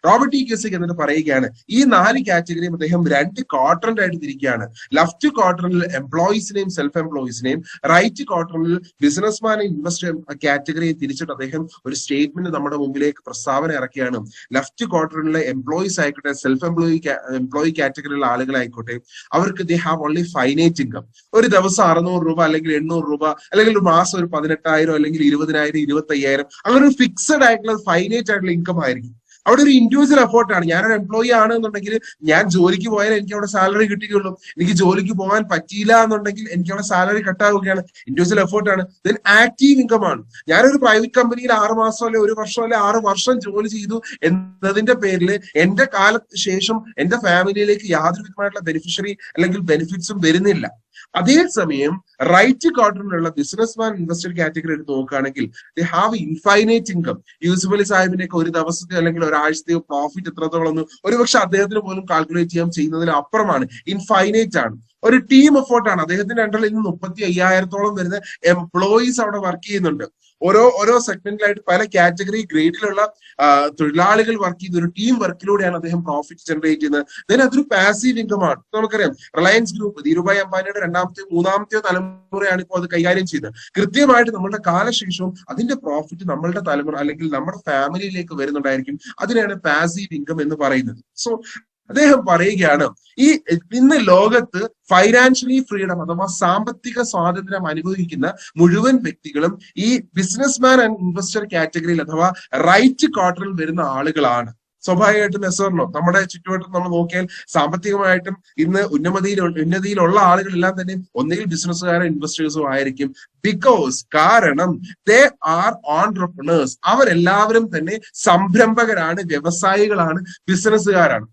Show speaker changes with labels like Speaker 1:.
Speaker 1: Robert T ക്യൂസിക് എന്നിട്ട് പറയുകയാണ് ഈ 4 കാറ്റഗറിയും അദ്ദേഹം 2 ക്വാഡ്രന്റ് ആയിട്ട് തിരിക്കുകയാണ്. ലെഫ്റ്റ് ക്വാഡ്രന്റിൽ എംപ്ലോയീസിനെയും സെൽഫ് എംപ്ലോയീസിനെയും, റൈറ്റ് ക്വാഡ്രന്റിൽ ബിസിനസ്മാൻ ഇൻവെസ്റ്റർ കാറ്റഗറിയെ തിരിച്ചിട്ട് അദ്ദേഹം ഒരു സ്റ്റേറ്റ്മെന്റ് നമ്മുടെ മുമ്പിലേക്ക് പ്രസ്താവന ഇറക്കിയാണ്. ലെഫ്റ്റ് ക്വാഡ്രന്റിലെ എംപ്ലോയീസ് ആയിക്കോട്ടെ, സെൽഫ് എംപ്ലോയി കാറ്റഗറിയിലുള്ള ആളുകളായിക്കോട്ടെ, അവർക്ക് they have only finite income. ഒരു ദിവസം 600 രൂപ അല്ലെങ്കിൽ 800 രൂപ അല്ലെങ്കിൽ ഒരു മാസം ഒരു 18,000 അല്ലെങ്കിൽ 20,000 25,000 അങ്ങനെ ഒരു ഫിക്സഡ് ആയിട്ടുള്ള ഫൈനൈറ്റ് ആയിട്ടുള്ള ഇൻകം ആയിരിക്കും. അവിടെ ഒരു ഇൻഡിവിജ്വൽ എഫേർട്ടാണ്. ഞാനൊരു എംപ്ലോയി ആണെന്നുണ്ടെങ്കിൽ ഞാൻ ജോലിക്ക് പോയാൽ എനിക്ക് അവിടെ സാലറി കിട്ടുകയുള്ളൂ. എനിക്ക് ജോലിക്ക് പോകാൻ പറ്റിയില്ല എന്നുണ്ടെങ്കിൽ എനിക്ക് അവിടെ സാലറി കട്ടാവുകയാണ്. ഇൻഡിവിജ്വൽ എഫേർട്ടാണ്. ദെൻ ആക്റ്റീവ് ഇൻകം ആണ്. ഞാനൊരു പ്രൈവറ്റ് കമ്പനിയിൽ 6 മാസം അല്ലെ 1 വർഷം അല്ലെ 6 വർഷം ജോലി ചെയ്തു എന്നതിന്റെ പേരിൽ എന്റെ കാലത്ത് ശേഷം എന്റെ ഫാമിലിയിലേക്ക് യാതൊരു വിധമായിട്ടുള്ള ബെനിഫിഷ്യറി അല്ലെങ്കിൽ ബെനിഫിറ്റ്സും വരുന്നില്ല. അതേസമയം റൈറ്റ് ക്വാഡ്രന്റിലുള്ള ബിസിനസ്മാൻ ഇൻവെസ്റ്റർ കാറ്റഗറി എടുത്ത് നോക്കുകയാണെങ്കിൽ they have infinite income. Yusuf Ali സാഹിബിന്റെ ഒക്കെ ഒരു ദിവസത്തെ അല്ലെങ്കിൽ ഒരാഴ്ചത്തെയോ പ്രോഫിറ്റ് എത്രത്തോളം ഒരുപക്ഷെ അദ്ദേഹത്തിന് പോലും കാൽക്കുലേറ്റ് ചെയ്യാൻ ചെയ്യുന്നതിന് അപ്പുറമാണ്. ഇൻഫൈനൈറ്റ് ആണ്. ഒരു ടീം എഫേർട്ടാണ്. അദ്ദേഹത്തിന്റെ അണ്ടറിൽ ഇന്ന് 35,000-ഓളം വരുന്ന എംപ്ലോയീസ് അവിടെ വർക്ക് ചെയ്യുന്നുണ്ട്. ഓരോ സെഗ്മെന്റിലായിട്ട് പല കാറ്റഗറി ഗ്രേഡിലുള്ള തൊഴിലാളികൾ വർക്ക് ചെയ്യുന്ന ഒരു ടീം വർക്കിലൂടെയാണ് അദ്ദേഹം പ്രോഫിറ്റ് ജനറേറ്റ് ചെയ്യുന്നത്. then അതൊരു പാസീവ് ഇൻകം ആണ്. നമുക്കറിയാം റിലയൻസ് ഗ്രൂപ്പ് ധീരുഭായ് അംബാനിയുടെ 2ാമത്തെയോ 3ാമത്തെയോ തലമുറയാണ് ഇപ്പോൾ അത് കൈകാര്യം ചെയ്യുന്നത്. കൃത്യമായിട്ട് നമ്മുടെ കാലശേഷവും അതിന്റെ പ്രോഫിറ്റ് നമ്മളുടെ തലമുറ അല്ലെങ്കിൽ നമ്മുടെ ഫാമിലിയിലേക്ക് വരുന്നുണ്ടായിരിക്കും. അതിനാണ് പാസീവ് ഇൻകം എന്ന് പറയുന്നത്. സോ അദ്ദേഹം പറയുകയാണ് ഈ ഇന്ന് ലോകത്ത് ഫൈനാൻഷ്യലി ഫ്രീഡം അഥവാ സാമ്പത്തിക സ്വാതന്ത്ര്യം അനുഭവിക്കുന്ന മുഴുവൻ വ്യക്തികളും ഈ ബിസിനസ്മാൻ ആൻഡ് ഇൻവെസ്റ്റർ കാറ്റഗറിയിൽ അഥവാ റൈറ്റ് ക്വാർട്ടറിൽ വരുന്ന ആളുകളാണ്. സ്വാഭാവികമായിട്ടും എസ്വർണോ നമ്മുടെ ചുറ്റുവട്ടം നമ്മൾ നോക്കിയാൽ സാമ്പത്തികമായിട്ടും ഇന്ന് ഉന്നതിയിലുള്ള ആളുകളെല്ലാം തന്നെ ഒന്നുകിൽ ബിസിനസ്സുകാരോ ഇൻവെസ്റ്റേഴ്സോ ആയിരിക്കും. കാരണം ദേ ആർ ഓൺട്രപ്രണേഴ്സ്. അവരെല്ലാവരും തന്നെ സംരംഭകരാണ്, വ്യവസായികളാണ്, ബിസിനസ്സുകാരാണ്.